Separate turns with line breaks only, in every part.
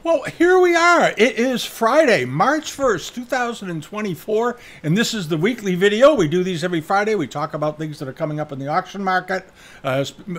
Well, here we are. It is Friday, March 1st, 2024, and this is the weekly video. We do these every Friday. We talk about things that are coming up in the auction market,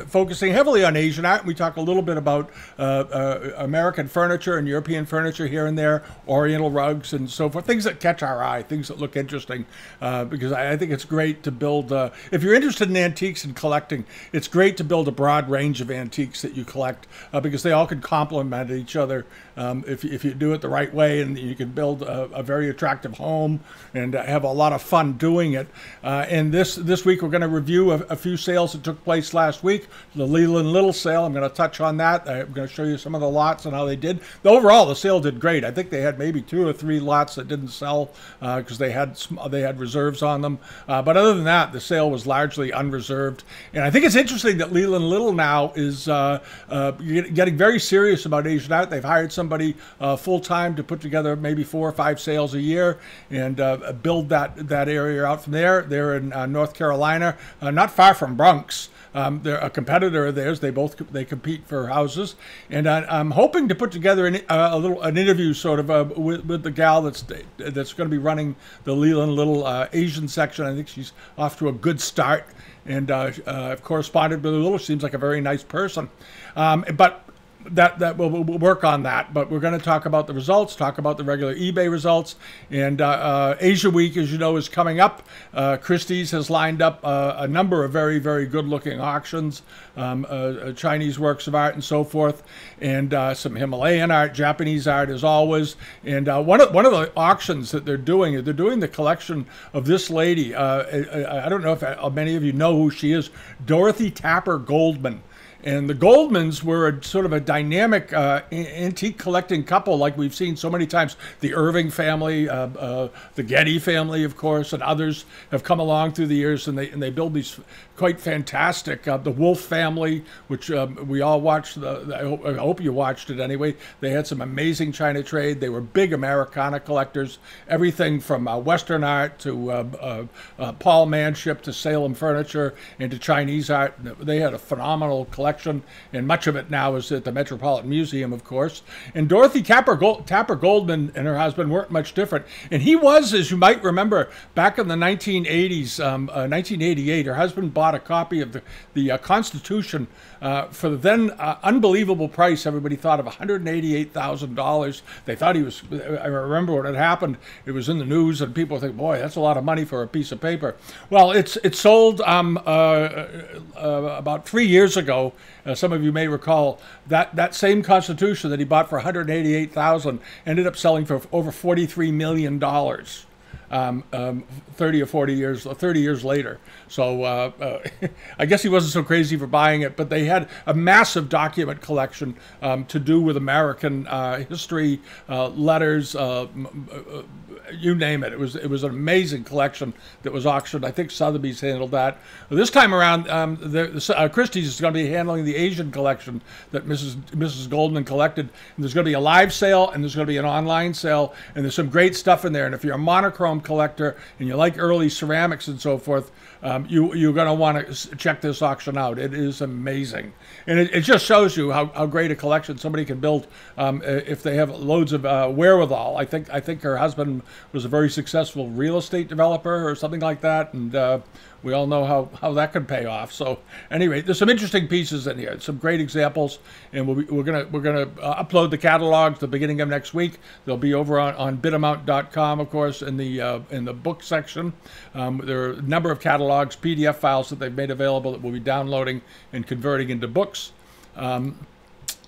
focusing heavily on Asian art. We talk a little bit about American furniture and European furniture here and there, Oriental rugs and so forth, things that catch our eye, things that look interesting, because I think it's great to build, if you're interested in antiques and collecting, it's great to build a broad range of antiques that you collect, because they all can complement each other. If you do it the right way, and you can build a very attractive home and have a lot of fun doing it. And this week we're going to review a few sales that took place last week. The Leland Little sale, I'm going to touch on that. I'm going to show you some of the lots and how they did. Overall, the sale did great. I think they had maybe 2 or 3 lots that didn't sell because they had reserves on them. But other than that, the sale was largely unreserved. And I think it's interesting that Leland Little now is getting very serious about Asian art. They've hired somebody full-time to put together maybe 4 or 5 sales a year and build that area out from there. They're in North Carolina, not far from Bronx. They're a competitor of theirs. They compete for houses, and I'm hoping to put together an interview sort of with the gal that's going to be running the Leland Little Asian section. I think she's off to a good start, and I've corresponded with her a little. She seems like a very nice person, but that we'll work on that. But we're going to talk about the results, talk about the regular eBay results, and Asia Week, as you know, is coming up. Christie's has lined up a number of very, very good-looking auctions, Chinese works of art and so forth, and some Himalayan art, Japanese art as always. And one of the auctions that they're doing the collection of this lady. I don't know if many of you know who she is, Dorothy Tapper Goldman. And the Goldmans were sort of a dynamic antique collecting couple like we've seen so many times. The Irving family, the Getty family, of course, and others have come along through the years, and they build these quite fantastic. The Wolf family, which we all watched, I hope you watched it anyway. They had some amazing China trade. They were big Americana collectors, everything from Western art to Paul Manship to Salem furniture and to Chinese art. They had a phenomenal collection, and much of it now is at the Metropolitan Museum, of course. And Dorothy Tapper Goldman and her husband weren't much different. And he was, as you might remember, back in the 1980s, 1988, her husband bought a copy of the Constitution for the then unbelievable price. Everybody thought of $188,000. They thought he was, I remember when it happened, it was in the news, and people think, boy, that's a lot of money for a piece of paper. Well, it sold about 3 years ago. Some of you may recall that same Constitution that he bought for $188,000 ended up selling for over $43 million. 30 or 40 years, 30 years later. So I guess he wasn't so crazy for buying it, but they had a massive document collection to do with American history, letters, you name it. It was an amazing collection that was auctioned. I think Sotheby's handled that. This time around, Christie's is going to be handling the Asian collection that Mrs. Goldman collected. And there's going to be a live sale, and there's going to be an online sale, and there's some great stuff in there. And if you're a monochrome collector and you like early ceramics and so forth, you're going to want to check this auction out. It is amazing, and it just shows you how great a collection somebody can build if they have loads of wherewithal. I think her husband was a very successful real estate developer or something like that, and we all know how that could pay off. So anyway, there's some interesting pieces in here, some great examples, and we're gonna upload the catalogs the beginning of next week. They'll be over on bitamount.com, of course, in the book section. There are a number of catalogs, PDF files that they've made available that we'll be downloading and converting into books.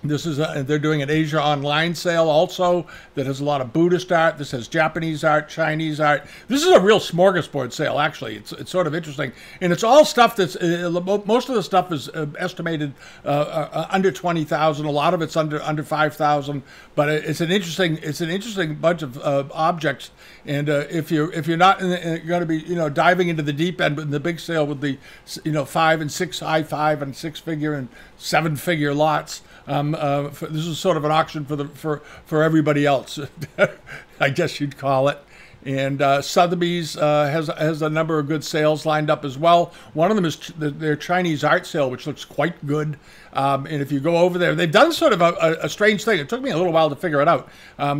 This is they're doing an Asia online sale also that has a lot of Buddhist art. This has Japanese art, Chinese art. This is a real smorgasbord sale, actually. It's sort of interesting, and it's all stuff that's most of the stuff is estimated under 20,000. A lot of it's under 5,000, but it's an interesting bunch of objects. And if you're not going to be diving into the deep end, but in the big sale with the 5 and 6 high 5 and 6 figure and 7 figure lots. This is sort of an auction for everybody else, I guess you'd call it. And Sotheby's has a number of good sales lined up as well. One of them is their Chinese art sale, which looks quite good. And if you go over there, they've done sort of a strange thing. It took me a little while to figure it out.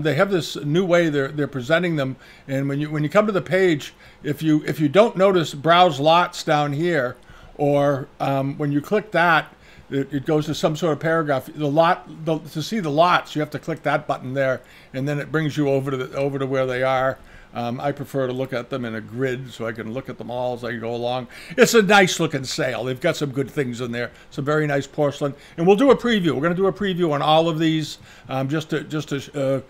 They have this new way they're presenting them, and when you come to the page, if you don't notice browse lots down here, or when you click that, it goes to some sort of paragraph. To see the lots, you have to click that button there, and then it brings you over to where they are. I prefer to look at them in a grid so I can look at them all as I go along. It's a nice looking sale. They've got some good things in there. Some very nice porcelain. And we'll do a preview. We're going to do a preview on all of these just to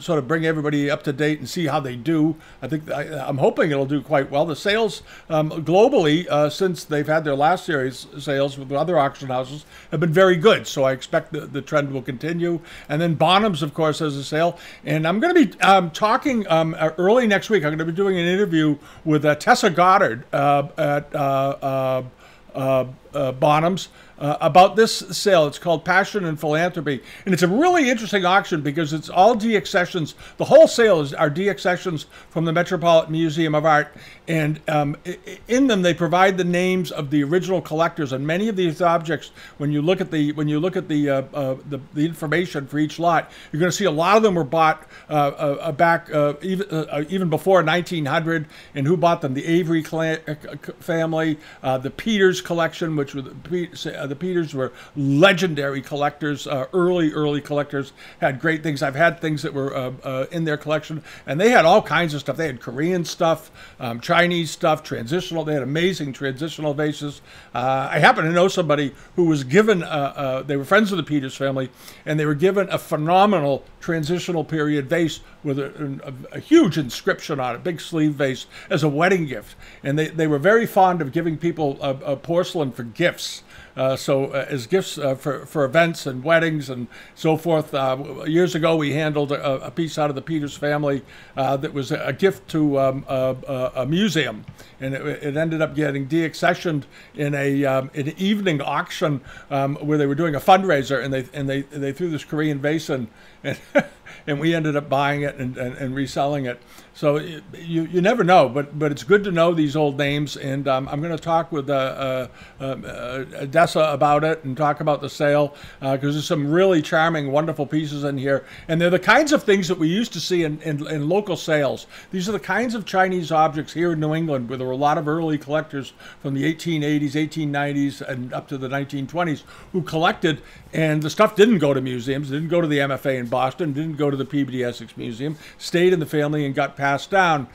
sort of bring everybody up to date and see how they do. I'm hoping it'll do quite well. The sales globally, since they've had their last series sales with other auction houses, have been very good. So I expect the trend will continue. And then Bonhams, of course, has a sale. And I'm going to be talking early next week. I'm going to be doing an interview with Tessa Goddard at Bonhams about this sale. It's called Passion and Philanthropy, and it's a really interesting auction because it's all deaccessions. The whole sale are deaccessions from the Metropolitan Museum of Art, and in them they provide the names of the original collectors. And many of these objects, when you look at the information for each lot, you're going to see a lot of them were bought back even before 1900. And who bought them? The Avery family, the Peters collection, which were the Peters were legendary collectors, early collectors, had great things. I've had things that were in their collection, and they had all kinds of stuff. They had Korean stuff, Chinese stuff, transitional. They had amazing transitional vases. I happen to know somebody who was given, they were friends of the Peters family, and they were given a phenomenal transitional period vase with a huge inscription on it, big sleeve vase, as a wedding gift. And they were very fond of giving people porcelain for gifts. As gifts for events and weddings and so forth. Years ago, we handled a piece out of the Peters family that was a gift to a museum, and it ended up getting deaccessioned in an evening auction where they were doing a fundraiser, and they threw this Korean vase in, and we ended up buying it and reselling it. So you never know, but it's good to know these old names, and I'm going to talk with Dessa about it and talk about the sale because there's some really charming, wonderful pieces in here, and they're the kinds of things that we used to see in local sales. These are the kinds of Chinese objects here in New England where there were a lot of early collectors from the 1880s, 1890s, and up to the 1920s who collected, and the stuff didn't go to museums, didn't go to the MFA in Boston, didn't go to the Peabody Essex Museum, stayed in the family and got passed down.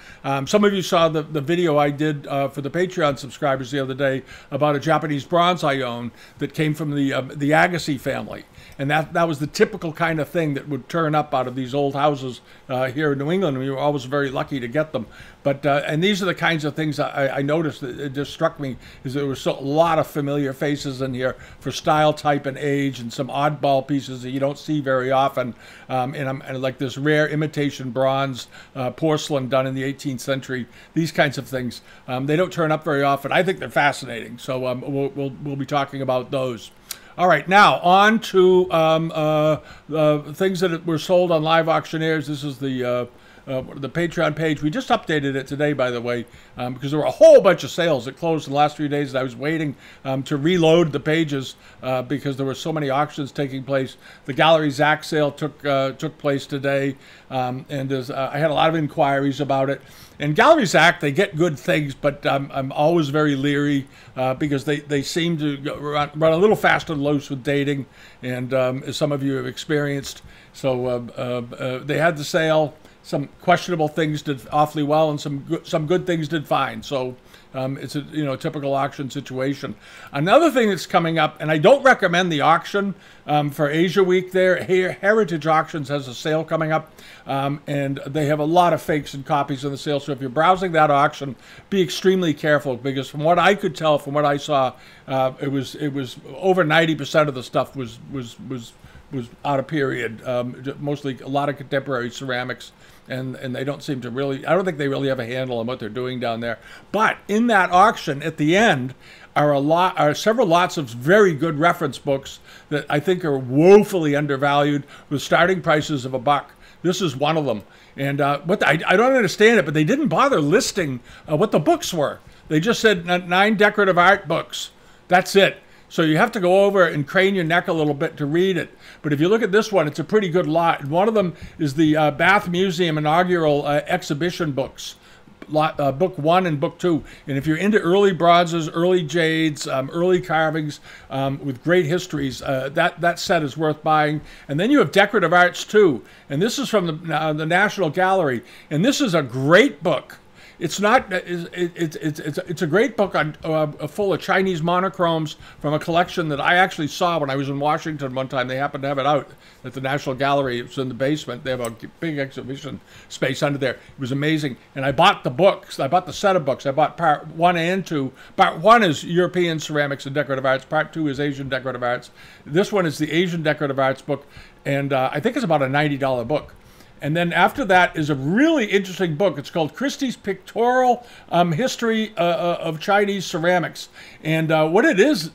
Some of you saw the video I did for the Patreon subscribers the other day about a Japanese bronze I own that came from the Agassi family. And that was the typical kind of thing that would turn up out of these old houses here in New England. We were always very lucky to get them. But and these are the kinds of things I noticed that it just struck me, is there was a lot of familiar faces in here for style, type, and age, and some oddball pieces that you don't see very often. And like this rare imitation bronze porcelain done in the 18th century. These kinds of things, they don't turn up very often. I think they're fascinating. So we'll be talking about those. All right, now on to things that were sold on Live Auctioneers. This is the Patreon page. We just updated it today, by the way, because there were a whole bunch of sales that closed in the last few days. And I was waiting to reload the pages because there were so many auctions taking place. The Gallery Zach sale took place today, and I had a lot of inquiries about it. And Gallery Zach, they get good things, but I'm always very leery because they seem to run a little fast and loose with dating, and as some of you have experienced. So they had the sale. Some questionable things did awfully well, and some good things did fine. So it's a typical auction situation. Another thing that's coming up, and I don't recommend the auction for Asia Week there. Heritage Auctions has a sale coming up, and they have a lot of fakes and copies in the sale. So if you're browsing that auction, be extremely careful, because from what I could tell, from what I saw, it was over 90% of the stuff was out of period. Mostly a lot of contemporary ceramics. And they don't seem to really, I don't think they really have a handle on what they're doing down there. But in that auction, at the end, are several lots of very good reference books that I think are woefully undervalued, with starting prices of $1. This is one of them. And I don't understand it, but they didn't bother listing what the books were. They just said 9 decorative art books. That's it. So you have to go over and crane your neck a little bit to read it. But if you look at this one, it's a pretty good lot. And one of them is the Bath Museum inaugural exhibition books. Book 1 and book 2. And if you're into early bronzes, early jades, early carvings with great histories, that set is worth buying. And then you have decorative arts too. And this is from the National Gallery. And this is a great book. It's not. It's a great book on full of Chinese monochromes from a collection that I actually saw when I was in Washington one time. They happened to have it out at the National Gallery. It was in the basement. They have a big exhibition space under there. It was amazing. And I bought the books. I bought the set of books. I bought part 1 and 2. Part 1 is European ceramics and decorative arts. Part 2 is Asian decorative arts. This one is the Asian decorative arts book, and I think it's about a $90 book. And then after that is a really interesting book. It's called Christie's Pictorial History of Chinese Ceramics. And what it is,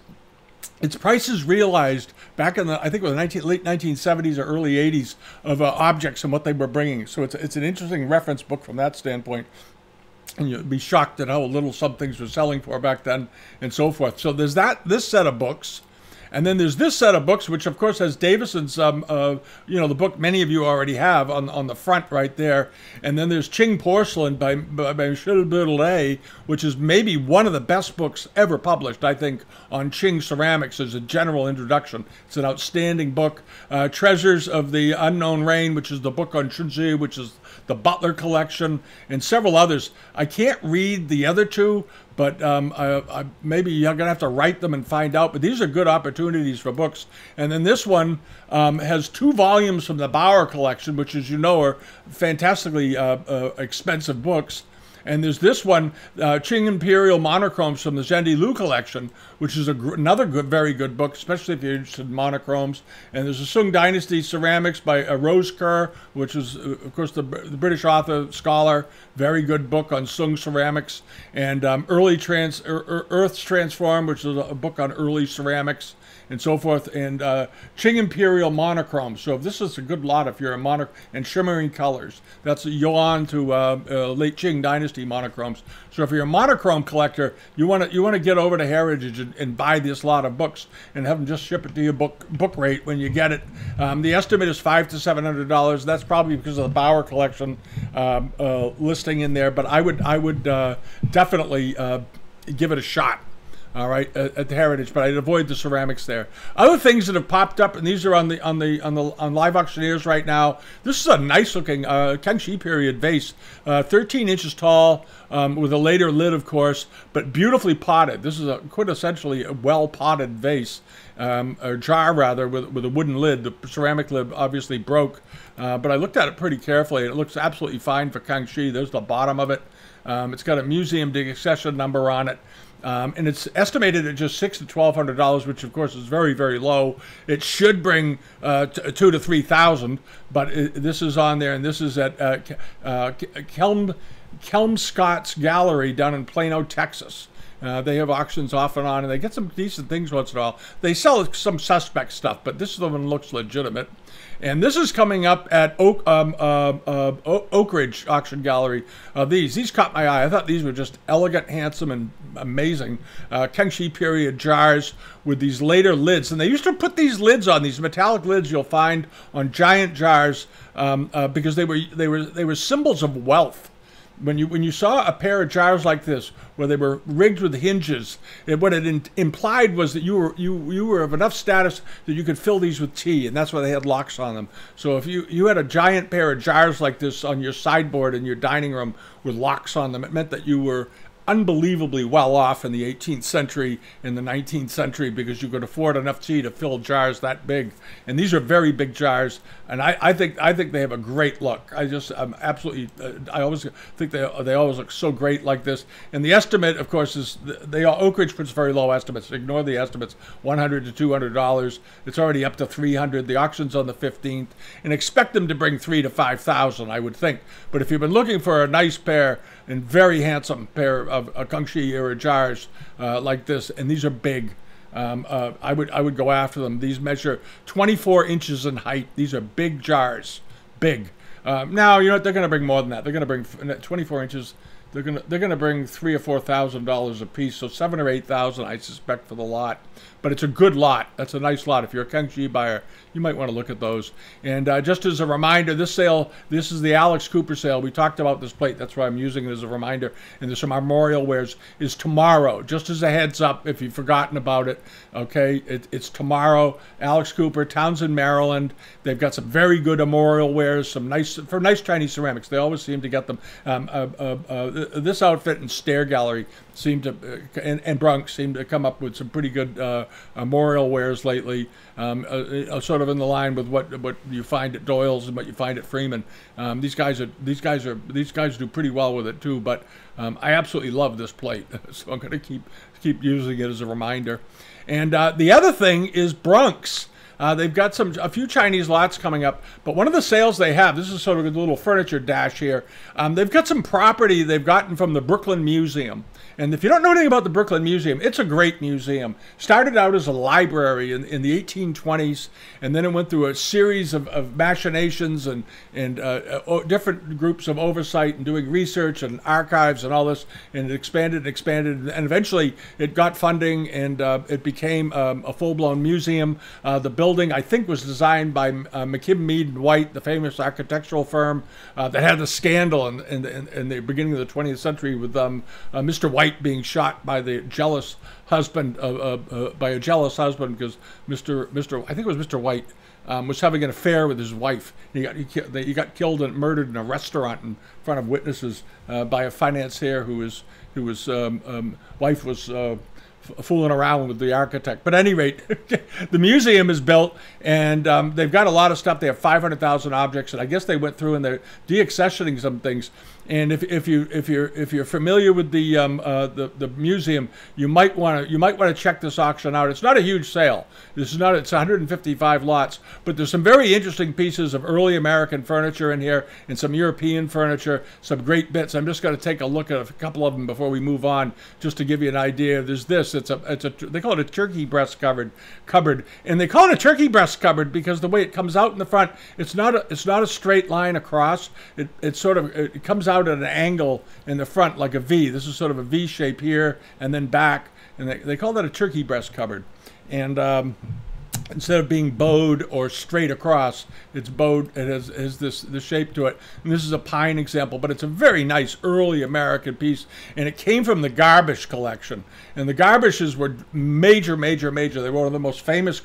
its prices realized back in the, I think it was late 1970s or early 80s of objects and what they were bringing. So it's an interesting reference book from that standpoint. And you'd be shocked at how little some things were selling for back then and so forth. So there's this set of books. And then there's this set of books, which of course has Davison's, the book many of you already have on the front right there. And then there's Qing Porcelain by Michel Bourdelais, which is maybe one of the best books ever published, I think, on Qing ceramics as a general introduction. It's an outstanding book. Treasures of the Unknown Reign, which is the book on Shunzi, which is the Butler collection, and several others. I can't read the other two, but maybe you're going to have to write them and find out. But these are good opportunities for books. And then this one has 2 volumes from the Bauer collection, which, as you know, are fantastically expensive books. And there's this one, Qing Imperial Monochromes from the Zhendi Lu collection, which is another very good book, especially if you're interested in monochromes. And there's the Sung Dynasty Ceramics by Rose Kerr, which is, of course, the British author, scholar, very good book on Sung ceramics. And Earth's Transformed, which is a book on early ceramics, and so forth, and Qing Imperial Monochrome. So this is a good lot if you're a and shimmering colors. That's Yuan to late Qing Dynasty monochromes. So if you're a monochrome collector, you want to get over to Heritage and buy this lot of books and have them just ship it to your book rate when you get it. The estimate is $500 to $700. That's probably because of the Bauer collection listing in there, but I would definitely give it a shot. All right, at the Heritage, but I'd avoid the ceramics there. Other things that have popped up, and these are on Live Auctioneers right now. This is a nice looking Kangxi period vase, 13 inches tall, with a later lid, of course, but beautifully potted. This is quintessentially a well potted vase, or jar rather, with a wooden lid. The ceramic lid obviously broke, but I looked at it pretty carefully, and it looks absolutely fine for Kangxi. There's the bottom of it. It's got a museum accession number on it. And it's estimated at just $600 to $1,200, which of course is very, very low. It should bring $2,000 to $3,000, but this is on there, and this is at Kelmscott's Gallery down in Plano, Texas. They have auctions off and on, and they get some decent things once in a while. They sell some suspect stuff, but this one looks legitimate. And this is coming up at Oak Ridge Auction Gallery. These caught my eye. I thought these were just elegant, handsome, and amazing. Kangxi period jars with these later lids. And they used to put these lids on, these metallic lids you'll find on giant jars, because they were symbols of wealth. When you saw a pair of jars like this, where they were rigged with hinges, what it implied was that you were of enough status that you could fill these with tea, and that's why they had locks on them. So if you had a giant pair of jars like this on your sideboard in your dining room with locks on them, it meant that you were unbelievably well off in the 18th century and the 19th century, because you could afford enough tea to fill jars that big. And these are very big jars, and I think they have a great look. I always think they always look so great like this. And the estimate, of course, is Oak Ridge puts very low estimates. Ignore the estimates. $100 to $200. It's already up to $300. The auction's on the 15th, and expect them to bring $3,000 to $5,000, I would think. But if you've been looking for a nice pair and very handsome pair of Kangxi era jars like this, and these are big, I would go after them. These measure 24 inches in height. These are big jars, big. Now, you know what? They're going to bring more than that. They're going to bring 24 inches. They're gonna bring $3,000 or $4,000 a piece, so $7,000 or $8,000, I suspect, for the lot. But it's a good lot. That's a nice lot. If you're a Kangxi buyer, you might want to look at those. And just as a reminder, this is the Alex Cooper sale. We talked about this plate. That's why I'm using it as a reminder. And there's some armorial wares. Is tomorrow. Just as a heads up, if you've forgotten about it. Okay, it's tomorrow. Alex Cooper, Townsend, Maryland. They've got some very good armorial wares. Some nice Chinese ceramics. They always seem to get them. This outfit and Stair Gallery seem to, and Bronx seem to come up with some pretty good armorial wares lately, sort of in the line with what you find at Doyle's and what you find at Freeman. These guys do pretty well with it too. But I absolutely love this plate, so I'm going to keep using it as a reminder. And the other thing is Bronx. They've got a few Chinese lots coming up, but one of the sales they have, this is sort of a little furniture dash here, they've got some property they've gotten from the Brooklyn Museum. And if you don't know anything about the Brooklyn Museum, it's a great museum. Started out as a library in the 1820s, and then it went through a series of machinations and different groups of oversight and doing research and archives and all this, and it expanded, and eventually it got funding, and it became a full-blown museum. The building, I think, was designed by McKim, Mead and White, the famous architectural firm that had the scandal in the beginning of the 20th century with Mr. White being shot by the jealous husband by a jealous husband because Mr. I think it was Mr. White was having an affair with his wife. He got killed and murdered in a restaurant in front of witnesses by a financier whose wife was fooling around with the architect. But at any rate, the museum is built, and they've got a lot of stuff. They have 500,000 objects, and I guess they went through and they're de-accessioning some things. And if you're familiar with the museum, you might want to check this auction out. It's not a huge sale. It's 155 lots, but there's some very interesting pieces of early American furniture in here, and some European furniture, some great bits. I'm just going to take a look at a couple of them before we move on, just to give you an idea. There's this. They call it a turkey breast cupboard, and they call it a turkey breast cupboard because the way it comes out in the front, it's not a straight line across. It comes out at an angle in the front like a V. This is sort of a V shape here and then back, and they call that a turkey breast cupboard. And instead of being bowed or straight across, it's bowed. It has this shape to it. And this is a pine example, but it's a very nice early American piece, and it came from the Garbish collection. And the Garbishes were major. They were one of the most famous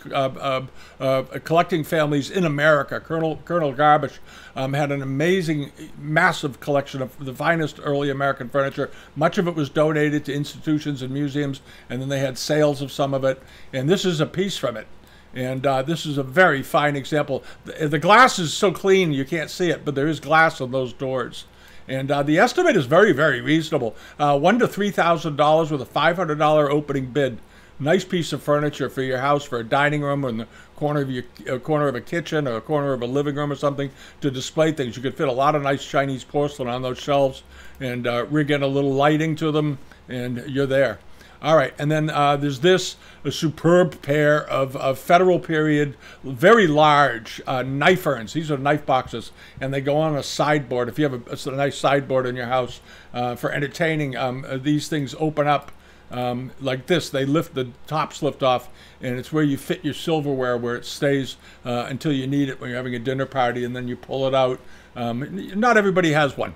collecting families in America. Colonel Garbish had an amazing, massive collection of the finest early American furniture. Much of it was donated to institutions and museums, and then they had sales of some of it. And this is a piece from it. And this is a very fine example. The glass is so clean you can't see it, but there is glass on those doors. And the estimate is very, very reasonable. $1,000 to $3,000 with a $500 opening bid. Nice piece of furniture for your house, for a dining room, or in the corner of a kitchen, or a corner of a living room, or something to display things. You could fit a lot of nice Chinese porcelain on those shelves, and rig in a little lighting to them, and you're there. All right, and then there's a superb pair of Federal period, very large knife urns. These are knife boxes, and they go on a sideboard. If you have a nice sideboard in your house for entertaining, these things open up like this. The tops lift off, and it's where you fit your silverware, where it stays until you need it when you're having a dinner party, and then you pull it out. Not everybody has one,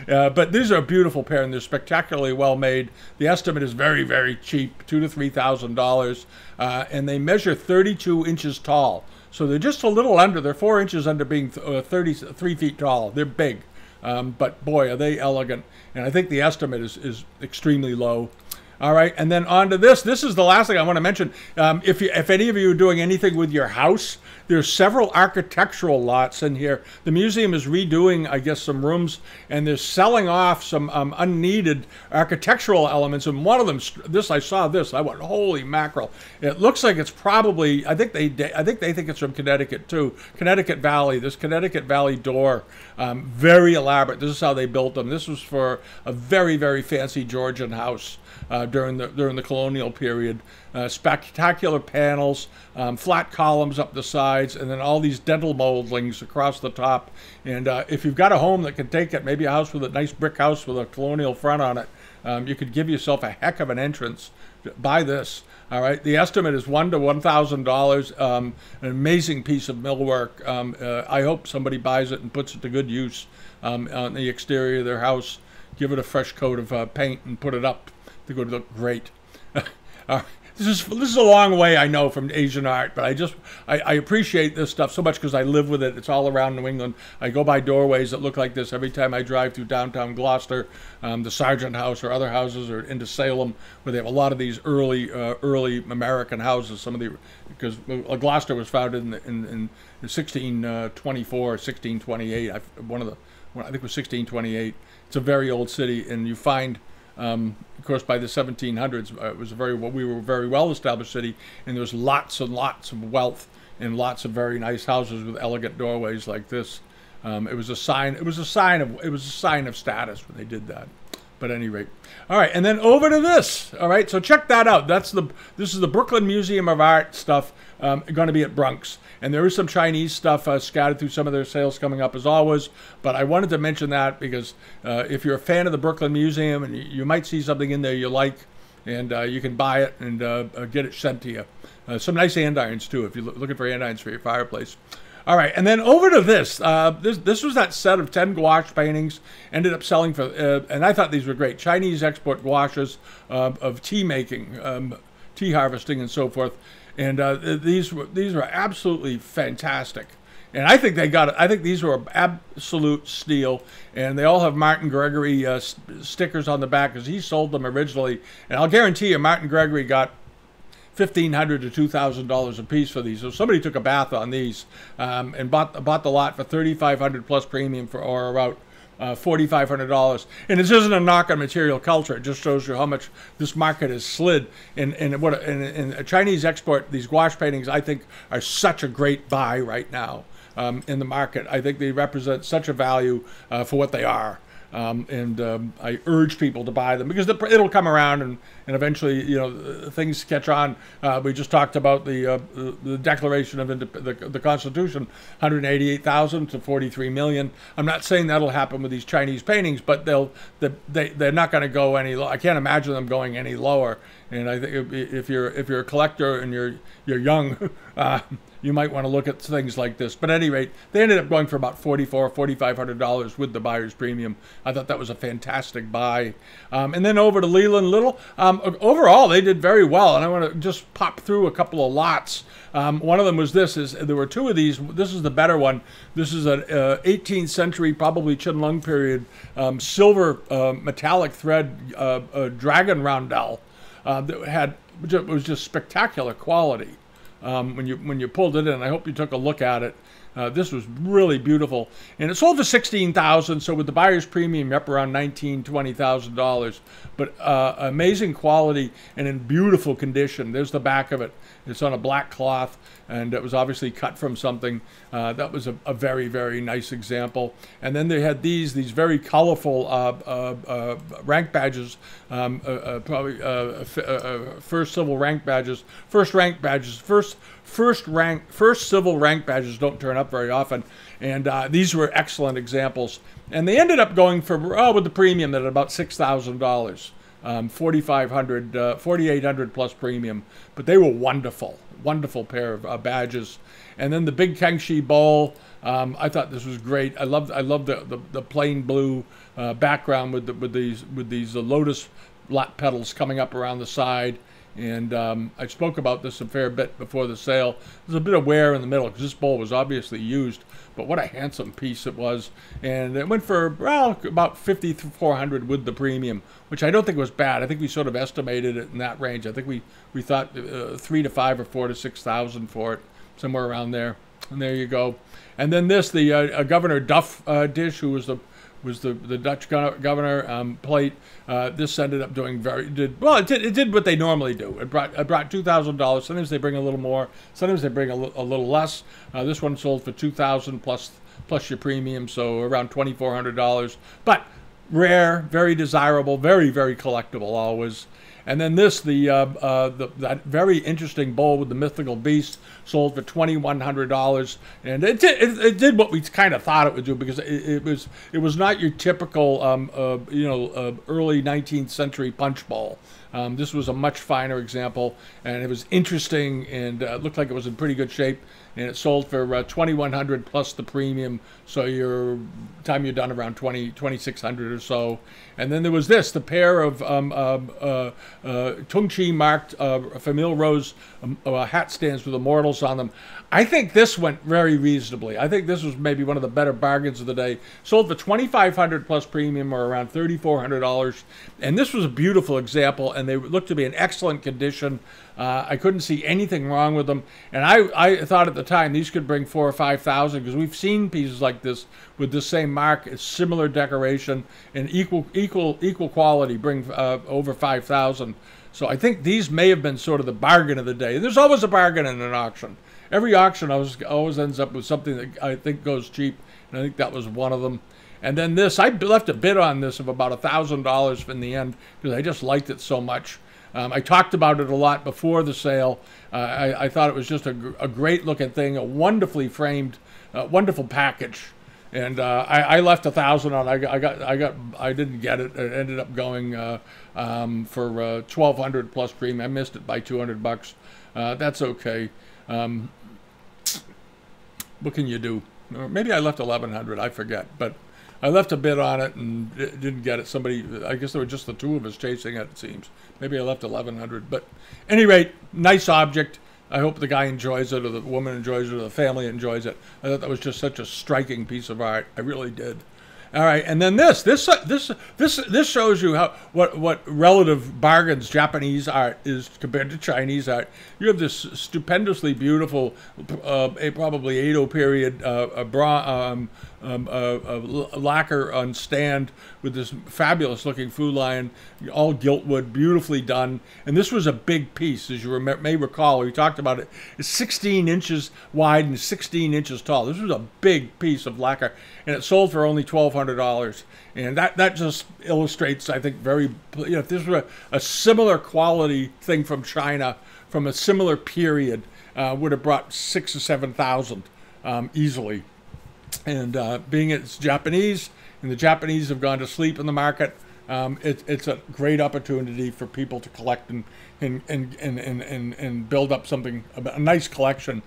but these are a beautiful pair, and they're spectacularly well made. The estimate is very, very cheap, $2,000 to $3,000, and they measure 32 inches tall. So they're just a little under. They're 4 inches under being 33 feet tall. They're big, but boy, are they elegant. And I think the estimate is extremely low. All right, and then on to this. This is the last thing I want to mention. If any of you are doing anything with your house, there's several architectural lots in here. The museum is redoing, I guess, some rooms, and they're selling off some unneeded architectural elements. And one of them, I saw this. I went, holy mackerel! It looks like it's probably. I think they think it's from Connecticut too. Connecticut Valley. This Connecticut Valley door, very elaborate. This is how they built them. This was for a very, very fancy Georgian house. during the colonial period. Spectacular panels, flat columns up the sides, and then all these dental moldings across the top. And if you've got a home that can take it, maybe a house with a nice brick house with a colonial front on it, you could give yourself a heck of an entrance. Buy this. All right. The estimate is $1,000 to $1,000. An amazing piece of millwork. I hope somebody buys it and puts it to good use on the exterior of their house. Give it a fresh coat of paint and put it up. I think it would look great. This is a long way, I know, from Asian art, but I appreciate this stuff so much because I live with it. It's all around New England. I go by doorways that look like this every time I drive through downtown Gloucester, the Sargent House or other houses, or into Salem, where they have a lot of these early American houses. Because Gloucester was founded in 1624, 1628. I think it was 1628. It's a very old city, and you find. Of course, by the 1700s, we were a very well-established city, and there was lots and lots of wealth and lots of very nice houses with elegant doorways like this. It was a sign of status when they did that. But at any rate, all right, and then over to this. All right, so check that out. This is the Brooklyn Museum of Art stuff. Going to be at Bronx, and there is some Chinese stuff scattered through some of their sales coming up as always. But I wanted to mention that because if you're a fan of the Brooklyn Museum, and you might see something in there you like, and you can buy it and get it sent to you. Some nice andirons too, if you're looking for andirons for your fireplace. All right, and then over to this. This was that set of 10 gouache paintings. Ended up selling for, and I thought these were great, Chinese export gouaches of tea making, tea harvesting, and so forth. And these were absolutely fantastic. And I think I think these were absolute steal. And they all have Martin Gregory stickers on the back because he sold them originally. And I'll guarantee you, Martin Gregory got $1,500 to $2,000 a piece for these. So somebody took a bath on these and bought the lot for $3,500 plus premium for or about $4,500. And this isn't a knock on material culture. It just shows you how much this market has slid. And a Chinese export, these gouache paintings, I think, are such a great buy right now in the market. I think they represent such a value for what they are. I urge people to buy them because it'll come around and eventually, things catch on. We just talked about the Declaration of the Constitution, 188,000 to 43 million. I'm not saying that'll happen with these Chinese paintings, but they're not going to go any lower. I can't imagine them going any lower. And I think if you're a collector and you're young, you might want to look at things like this. But at any rate, they ended up going for about $4,500 with the buyer's premium. I thought that was a fantastic buy. And then over to Leland Little. Overall, they did very well. And I want to just pop through a couple of lots. One of them was there were two of these. This is the better one. This is an 18th century, probably Qianlong period, silver metallic thread dragon roundel. It was just spectacular quality when you pulled it in. I hope you took a look at it. This was really beautiful, and it sold for $16,000. So with the buyer's premium, you're up around $20,000. But amazing quality and in beautiful condition. There's the back of it. It's on a black cloth, and it was obviously cut from something. That was a very, very nice example. And then they had these very colorful rank badges, probably first civil rank badges, first civil rank badges don't turn up very often. And these were excellent examples. And they ended up going for, with the premium at about $6,000. $4,800 plus premium, but they were wonderful pair of badges. And then the big Kangxi bowl, I thought this was great. I loved the plain blue background with these lotus petals coming up around the side. And I spoke about this a fair bit before the sale. There's a bit of wear in the middle because this bowl was obviously used, but what a handsome piece it was. And it went for, about $5,400 with the premium, which I don't think was bad. I think we sort of estimated it in that range. I think we thought 3 to 5 or 4 to 6,000 for it, somewhere around there. And there you go. And then this, the Governor Duff dish, who was the Dutch governor plate. This ended up doing it did what they normally do. It brought $2,000. Sometimes they bring a little more. Sometimes they bring a little less. This one sold for $2,000 plus your premium, so around $2,400. But rare, very desirable, very, very collectible always. And then this, that very interesting bowl with the mythical beast, sold for $2,100, and it did what we kind of thought it would do, because it was not your typical early 19th century punch bowl. This was a much finer example, and it was interesting, and looked like it was in pretty good shape. And it sold for $2,100 plus the premium, so time you're done around $2,600 or so. And then there was this, the pair of Tung Chi marked Famille Rose hat stands with immortals on them. I think this went very reasonably. I think this was maybe one of the better bargains of the day. Sold for $2,500 plus premium, or around $3,400. And this was a beautiful example, and they looked to be in excellent condition. I couldn't see anything wrong with them, and I thought at the time these could bring 4,000 or 5,000, because we've seen pieces like this with the same mark, similar decoration, and equal quality bring over 5,000. So I think these may have been sort of the bargain of the day. There's always a bargain in an auction. Every auction always ends up with something that I think goes cheap, and I think that was one of them. And then this, I left a bid on this of about $1,000 in the end, because I just liked it so much. I talked about it a lot before the sale. I thought it was just a great looking thing, a wonderfully framed, wonderful package. And I left $1,000 on. I didn't get it. It ended up going for $1,200 plus premium. I missed it by $200. That's okay. What can you do? Or maybe I left $1,100. I forget, but I left a bid on it and didn't get it. Somebody, I guess there were just the two of us chasing it, it seems. Maybe I left $1,100. But at any rate, nice object. I hope the guy enjoys it, or the woman enjoys it, or the family enjoys it. I thought that was just such a striking piece of art. I really did. All right, and then this shows you what relative bargains Japanese art is compared to Chinese art. You have this stupendously beautiful, probably Edo period lacquer on stand with this fabulous looking Fu Lion, all gilt wood, beautifully done. And this was a big piece, as you may recall. We talked about it. It's 16 inches wide and 16 inches tall. This was a big piece of lacquer, and it sold for only $1,200. And that just illustrates, I think, if this were a similar quality thing from China, from a similar period, would have brought 6,000 or 7,000 easily. And being it's Japanese, and the Japanese have gone to sleep in the market, it's a great opportunity for people to collect and build up something, a nice collection,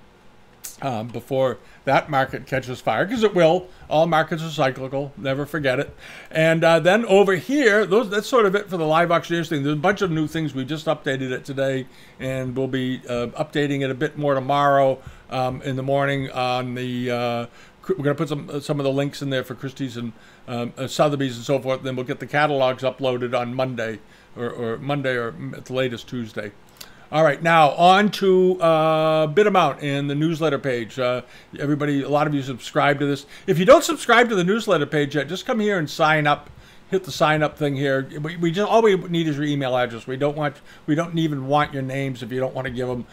before that market catches fire, because it will. All markets are cyclical, never forget it. And then over here, that's sort of it for the live auctioneers thing. There's a bunch of new things. We just updated it today, and we'll be updating it a bit more tomorrow in the morning on the... We're going to put some of the links in there for Christie's and Sotheby's and so forth. Then we'll get the catalogs uploaded on Monday, or Monday, or at the latest Tuesday. All right, now on to bid amount and the newsletter page. Everybody, a lot of you subscribe to this. If you don't subscribe to the newsletter page yet, just come here and sign up. Hit the sign up thing here. We just all we need is your email address. We don't even want your names if you don't want to give them.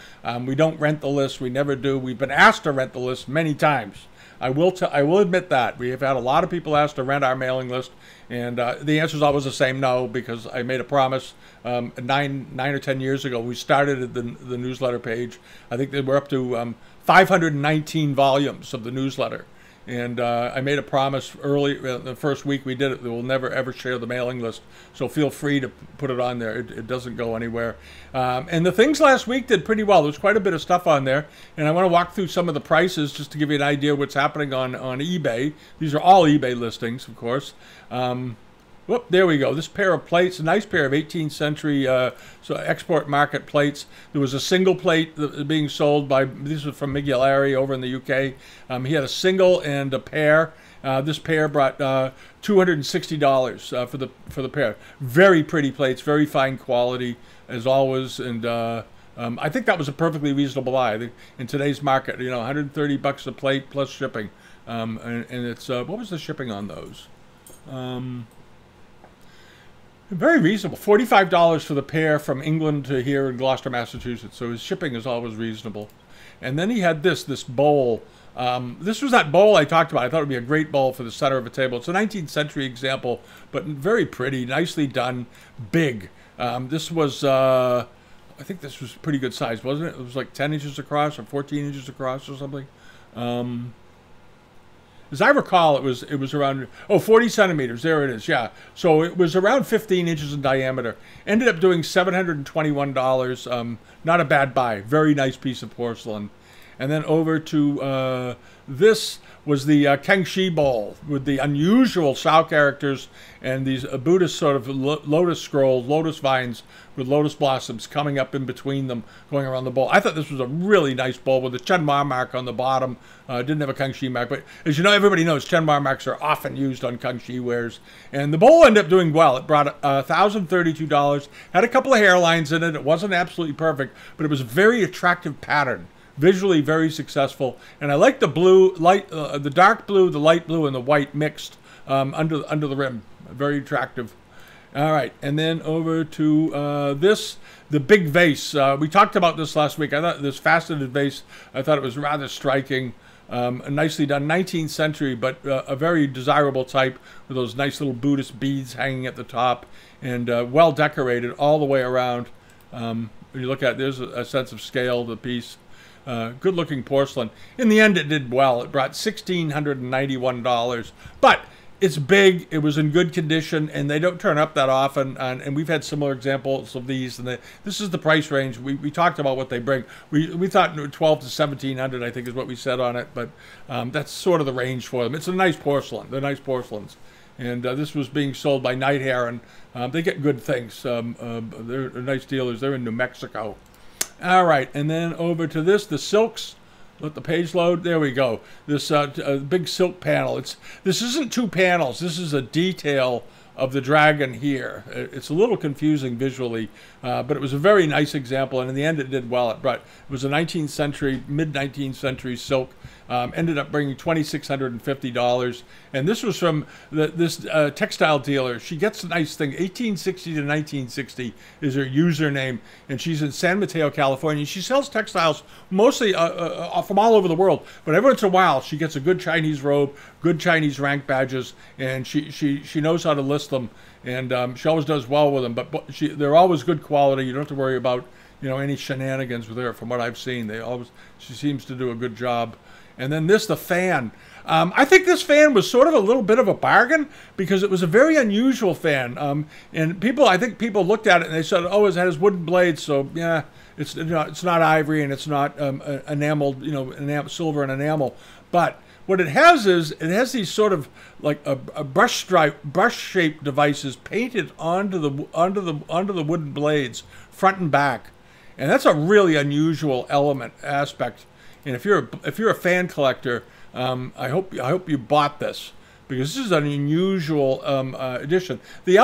We don't rent the list. We never do. We've been asked to rent the list many times. I will admit that we have had a lot of people asked to rent our mailing list, and the answer is always the same: no, because I made a promise 9 or 10 years ago. We started the newsletter page. I think that we're up to 519 volumes of the newsletter. And I made a promise early, the first week we did it, that we'll never ever share the mailing list. So feel free to put it on there. It doesn't go anywhere. And the things last week did pretty well. There's quite a bit of stuff on there. And I want to walk through some of the prices just to give you an idea of what's happening on eBay. These are all eBay listings, of course. Whoop, there we go. This pair of plates, a nice pair of 18th century so export market plates. There was a single plate that was being sold by, this was from Miguel Ari over in the UK. He had a single and a pair. This pair brought $260 for the pair. Very pretty plates, very fine quality as always, and I think that was a perfectly reasonable buy. I think in today's market, $130 a plate plus shipping, and it's what was the shipping on those? Very reasonable. $45 for the pair from England to here in Gloucester, Massachusetts. So his shipping is always reasonable. And then he had this bowl. This was that bowl I talked about. I thought it would be a great bowl for the center of a table. It's a 19th century example, but very pretty, nicely done, big. This was, I think this was pretty good size, wasn't it? It was like 10 inches across or 14 inches across or something. As I recall, it was around 40 centimeters. There it is. Yeah. So it was around 15 inches in diameter. Ended up doing $721. Not a bad buy. Very nice piece of porcelain. And then over to this was the Kangxi bowl with the unusual Shao characters and these Buddhist sort of lotus scrolls, lotus vines with lotus blossoms coming up in between them, going around the bowl. I thought this was a really nice bowl with the Chenma mark on the bottom. Didn't have a Kangxi mark, but as you know, everybody knows Chenma marks are often used on Kangxi wares. And the bowl ended up doing well. It brought $1,032. Had a couple of hairlines in it. It wasn't absolutely perfect, but it was a very attractive pattern. Visually very successful, and I like the blue, the dark blue, the light blue, and the white mixed under the rim. Very attractive. All right, and then over to this, the big vase. We talked about this last week. I thought this faceted vase, I thought it was rather striking. Nicely done, 19th century, but a very desirable type with those nice little Buddhist beads hanging at the top, and well decorated all the way around. When you look at it, there's a sense of scale to the piece. Good-looking porcelain. In the end, it did well. It brought $1,691. But it's big. It was in good condition, and they don't turn up that often. And we've had similar examples of these. And this is the price range. We talked about what they bring. We thought $1,200 to $1,700, I think, is what we said on it. But that's sort of the range for them. It's a nice porcelain. They're nice porcelains. And this was being sold by Knight Heron. They get good things. They're nice dealers. They're in New Mexico. All right, and then over to this, the silks. Let the page load. There we go. This big silk panel. This isn't two panels. This is a detail of the dragon here. It's a little confusing visually, but it was a very nice example, and in the end, it did well. It was a 19th century, mid-19th century silk. Ended up bringing $2,650, and this was from this textile dealer. She gets a nice thing. 1860 to 1960 is her username, and she's in San Mateo, California. She sells textiles mostly from all over the world, but every once in a while she gets a good Chinese robe, good Chinese rank badges, and she knows how to list them, and she always does well with them. But they're always good quality. You don't have to worry about any shenanigans with her. From what I've seen, she seems to do a good job. And then the fan. I think this fan was sort of a little bit of a bargain because it was a very unusual fan. And I think people looked at it and they said, "Oh, it has wooden blades, so yeah, it's not ivory and it's not enameled, silver and enamel." But what it has is it has these sort of like a brush-shaped devices painted onto the wooden blades, front and back, and that's a really unusual aspect. And if you're a fan collector, I hope you bought this because this is an unusual edition. The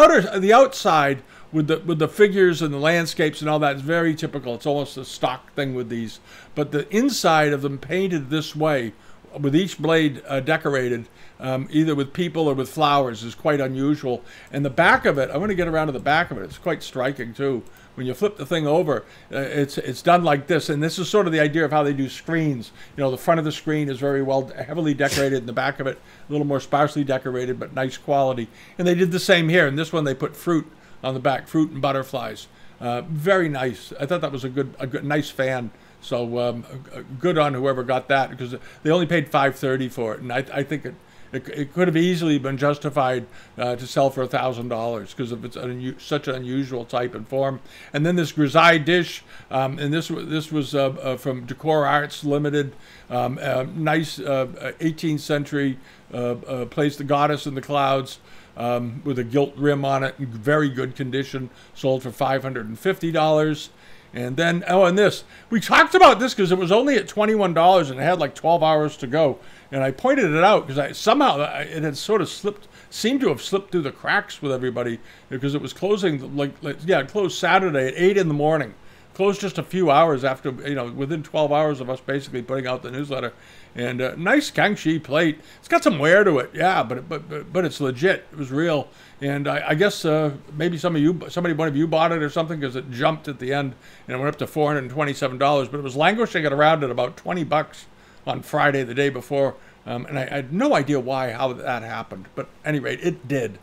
outside with the figures and the landscapes and all that is very typical. It's almost a stock thing with these. But the inside of them painted this way, with each blade decorated, either with people or with flowers, is quite unusual. And the back of it, I want to get around to the back of it. It's quite striking too. When you flip the thing over, it's done like this, and this is sort of the idea of how they do screens. The front of the screen is very heavily decorated, and the back of it a little more sparsely decorated, but nice quality. And they did the same here. In this one, they put fruit on the back, fruit and butterflies. Very nice. I thought that was a nice fan. So good on whoever got that because they only paid $530 for it, and I think it could have easily been justified to sell for $1,000 because of its such an unusual type and form. And then this grisaille dish, and this was from Decor Arts Limited, nice 18th century placed the goddess in the clouds with a gilt rim on it, in very good condition, sold for $550. And then, and this. We talked about this because it was only at $21 and it had like 12 hours to go. And I pointed it out because somehow it had sort of seemed to have slipped through the cracks with everybody because it was closing, it closed Saturday at 8 in the morning. Closed just a few hours after, within 12 hours of us basically putting out the newsletter. And nice Kangxi plate. It's got some wear to it, yeah, but it's legit. It was real. And I guess maybe one of you bought it or something because it jumped at the end and it went up to $427. But it was languishing at around at about $20 on Friday, the day before. And I had no idea how that happened. But at any rate, it did.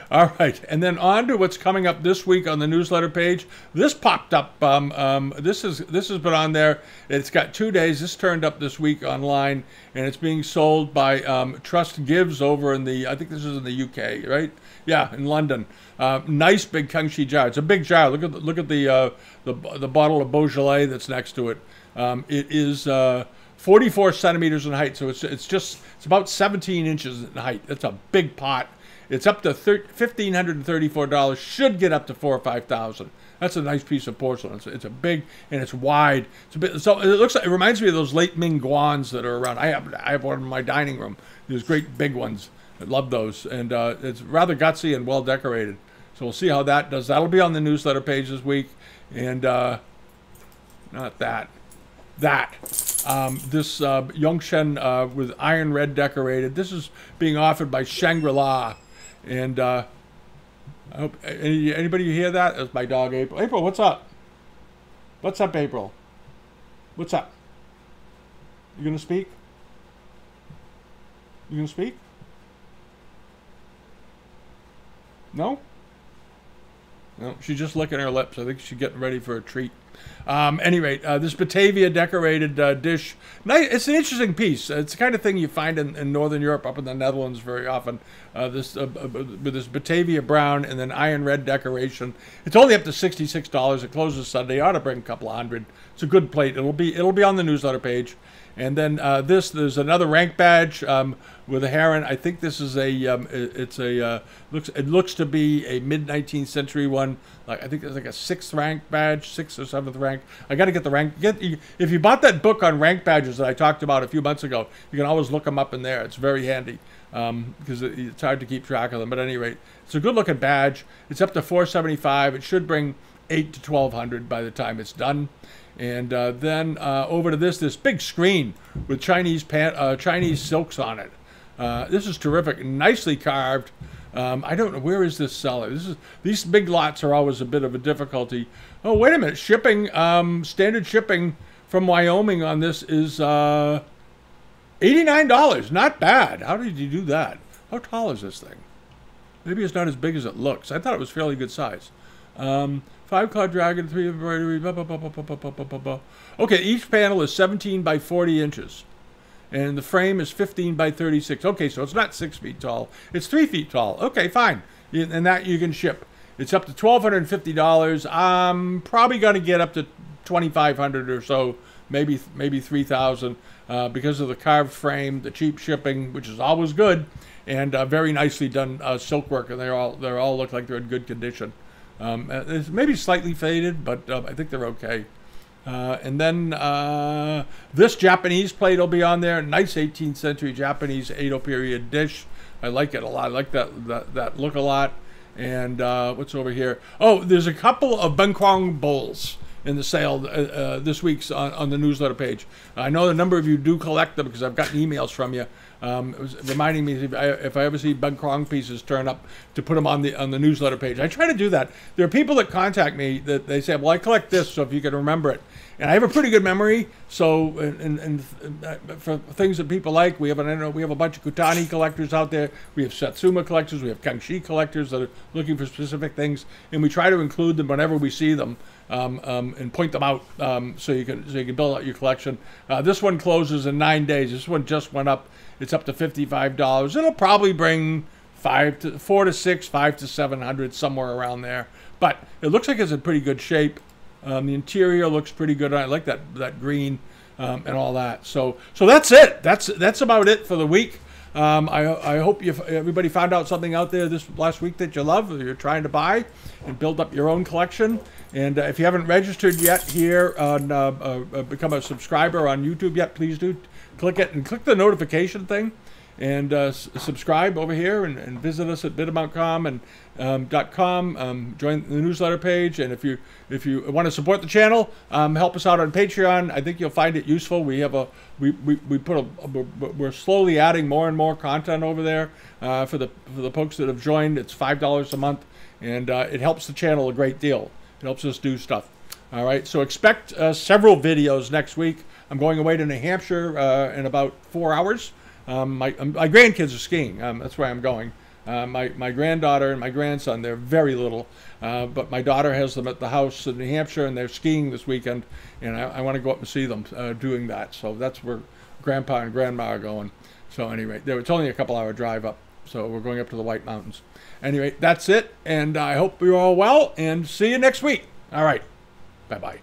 All right, and then on to what's coming up this week on the newsletter page. This popped up. This has been on there. It's got 2 days. This turned up this week online, and it's being sold by Trust Gives over in the. I think this is in the UK, right? Yeah, in London. Nice big Kangxi jar. It's a big jar. Look at the bottle of Beaujolais that's next to it. It is 44 centimeters in height, so it's about 17 inches in height. That's a big pot. It's up to $1,534. Should get up to $4,000 or $5,000. That's a nice piece of porcelain. It's a big and it's wide. It's a bit. So it reminds me of those late Ming guans that are around. I have one in my dining room. There's great big ones. I love those, and it's rather gutsy and well decorated. So we'll see how that does. That'll be on the newsletter page this week, and not that. This Yongshen with iron red decorated. This is being offered by Shangri-La. And I hope anybody hear that? That's my dog April. April, what's up? What's up, April? What's up? You gonna speak? You gonna speak? No? No, she's just licking her lips. I think she's getting ready for a treat. Anyway, this Batavia decorated dish. Nice, it's an interesting piece. It's the kind of thing you find in Northern Europe, up in the Netherlands very often. With this Batavia brown and then iron red decoration. It's only up to $66. It closes Sunday. I ought to bring a couple of hundred. It's a good plate. It'll be on the newsletter page. And then there's another rank badge with a heron. I think this is it looks to be a mid-19th century one. Like I think it's like a 6th rank badge, 6th or 7th rank. I got to get the rank. If you bought that book on rank badges that I talked about a few months ago, you can always look them up in there. It's very handy because it's hard to keep track of them. But at any rate, it's a good-looking badge. It's up to $475. It should bring $800 to $1,200 by the time it's done. And then over to this big screen with Chinese silks on it. This is terrific, nicely carved. I don't know, where is this seller? These big lots are always a bit of a difficulty. Oh, wait a minute, shipping, standard shipping from Wyoming on this is $89. Not bad. How did you do that? How tall is this thing? Maybe it's not as big as it looks. I thought it was fairly good size. 5-claw dragon, 3 embroidery, blah, blah, blah, blah, blah, blah, blah, blah, blah. Okay, each panel is 17 by 40 inches. And the frame is 15 by 36. Okay, so it's not 6 feet tall. It's 3 feet tall. Okay, fine. And that you can ship. It's up to $1,250. I'm probably going to get up to $2,500 or so, maybe $3,000 because of the carved frame, the cheap shipping, which is always good, and very nicely done silk work. And they all look like they're in good condition. It's maybe slightly faded, but I think they're okay. And then this Japanese plate will be on there. Nice 18th century Japanese Edo period dish. I like it a lot. I like that look a lot. And what's over here? Oh, there's a couple of Bengkwang bowls in the sale this week's on the newsletter page. I know a number of you do collect them because I've gotten emails from you. It was reminding me if I ever see Bengkwang pieces turn up to put them on the newsletter page. I try to do that. There are people that contact me that they say, "Well, I collect this, so if you can remember it." And I have a pretty good memory, so and for things that people like, we have a bunch of Kutani collectors out there. We have Satsuma collectors. We have Kangxi collectors that are looking for specific things, and we try to include them whenever we see them. And point them out so you can build out your collection. This one closes in 9 days. This one just went up. It's up to $55. It'll probably bring $400 to $600, $500 to $700, somewhere around there. But it looks like it's in pretty good shape. The interior looks pretty good. I like that green and all that. So that's it. That's about it for the week. I hope everybody found out something out there this last week that you love, or you're trying to buy and build up your own collection. And if you haven't registered yet here on become a subscriber on YouTube yet, please do click it and click the notification thing and subscribe over here and visit us at bidamount.com and .com. Join the newsletter page, and if you want to support the channel, help us out on Patreon. I think you'll find it useful. We have we're slowly adding more and more content over there for the folks that have joined. It's $5 a month, and it helps the channel a great deal. It helps us do stuff. All right, so expect several videos next week. I'm going away to New Hampshire in about 4 hours. My grandkids are skiing. That's where I'm going. My granddaughter and my grandson, they're very little, but my daughter has them at the house in New Hampshire, and they're skiing this weekend, and I want to go up and see them doing that. So that's where Grandpa and Grandma are going. So anyway, it's only a couple-hour drive up, so we're going up to the White Mountains. Anyway, that's it, and I hope you're all well, and see you next week. All right, bye-bye.